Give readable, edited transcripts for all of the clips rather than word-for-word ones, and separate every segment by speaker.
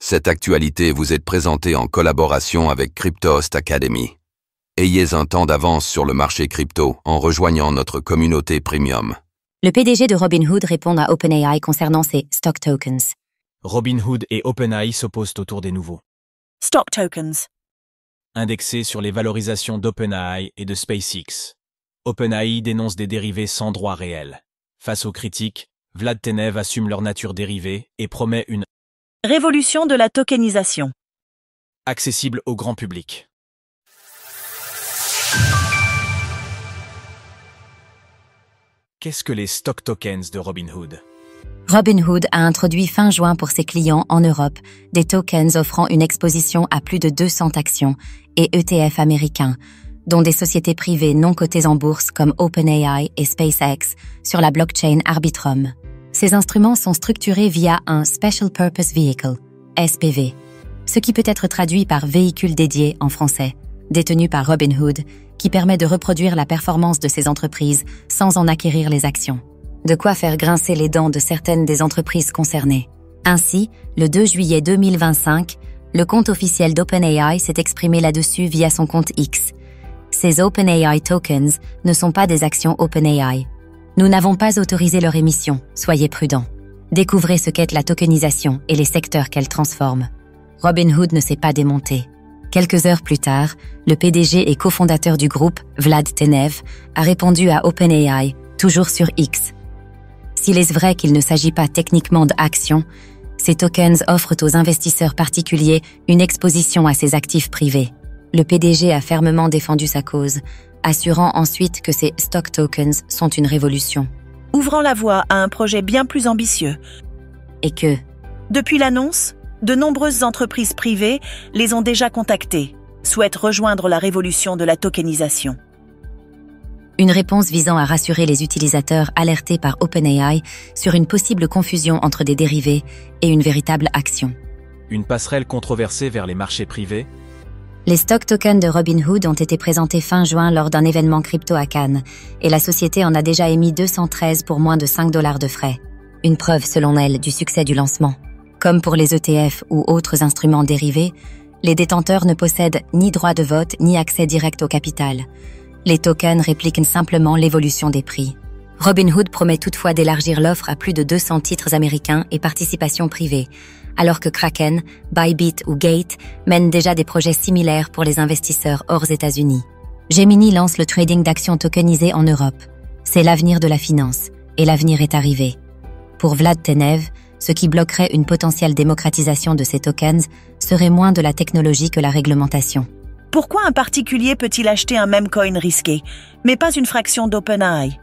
Speaker 1: Cette actualité vous est présentée en collaboration avec Cryptost Academy. Ayez un temps d'avance sur le marché crypto en rejoignant notre communauté premium.
Speaker 2: Le PDG de Robinhood répond à OpenAI concernant ses stock tokens.
Speaker 3: Robinhood et OpenAI s'opposent autour des nouveaux
Speaker 4: Stock tokens.
Speaker 3: indexés sur les valorisations d'OpenAI et de SpaceX. OpenAI dénonce des dérivés sans droit réel. Face aux critiques, Vlad Tenev assume leur nature dérivée et promet une
Speaker 4: Révolution de la tokenisation.
Speaker 3: accessible au grand public. Qu'est-ce que les stock tokens de Robinhood?
Speaker 2: Robinhood a introduit fin juin pour ses clients en Europe des tokens offrant une exposition à plus de 200 actions et ETF américains, dont des sociétés privées non cotées en bourse comme OpenAI et SpaceX sur la blockchain Arbitrum. Ces instruments sont structurés via un Special Purpose Vehicle, SPV, ce qui peut être traduit par véhicule dédié en français, détenu par Robinhood, qui permet de reproduire la performance de ces entreprises sans en acquérir les actions. De quoi faire grincer les dents de certaines des entreprises concernées. Ainsi, le 2 juillet 2025, le compte officiel d'OpenAI s'est exprimé là-dessus via son compte X. Ces OpenAI tokens ne sont pas des actions OpenAI. Nous n'avons pas autorisé leur émission, soyez prudents. Découvrez ce qu'est la tokenisation et les secteurs qu'elle transforme. Robinhood ne s'est pas démonté. Quelques heures plus tard, le PDG et cofondateur du groupe, Vlad Tenev, a répondu à OpenAI, toujours sur X. S'il est vrai qu'il ne s'agit pas techniquement d'actions, ces tokens offrent aux investisseurs particuliers une exposition à ces actifs privés. Le PDG a fermement défendu sa cause, assurant ensuite que ces stock tokens sont une révolution.
Speaker 4: Ouvrant la voie à un projet bien plus ambitieux.
Speaker 2: Et que,
Speaker 4: Depuis l'annonce, de nombreuses entreprises privées les ont déjà contactés, souhaitent rejoindre la révolution de la tokenisation.
Speaker 2: une réponse visant à rassurer les utilisateurs alertés par OpenAI sur une possible confusion entre des dérivés et une véritable action.
Speaker 3: Une passerelle controversée vers les marchés privés?
Speaker 2: Les stock tokens de Robinhood ont été présentés fin juin lors d'un événement crypto à Cannes, et la société en a déjà émis 213 pour moins de $5 de frais. Une preuve, selon elle, du succès du lancement. Comme pour les ETF ou autres instruments dérivés, les détenteurs ne possèdent ni droit de vote ni accès direct au capital. Les tokens répliquent simplement l'évolution des prix. Robinhood promet toutefois d'élargir l'offre à plus de 200 titres américains et participations privées, alors que Kraken, Bybit ou Gate mènent déjà des projets similaires pour les investisseurs hors États-Unis. Gemini lance le trading d'actions tokenisées en Europe. C'est l'avenir de la finance, et l'avenir est arrivé. Pour Vlad Tenev, ce qui bloquerait une potentielle démocratisation de ces tokens serait moins de la technologie que la réglementation.
Speaker 4: Pourquoi un particulier peut-il acheter un même coin risqué, mais pas une fraction d'OpenAI?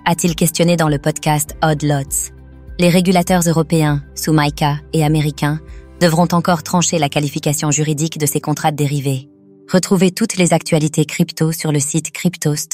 Speaker 2: A-t-il questionné dans le podcast Odd Lots. Les régulateurs européens, sous MiCA, et américains, devront encore trancher la qualification juridique de ces contrats de dérivés. Retrouvez toutes les actualités crypto sur le site cryptost.fr.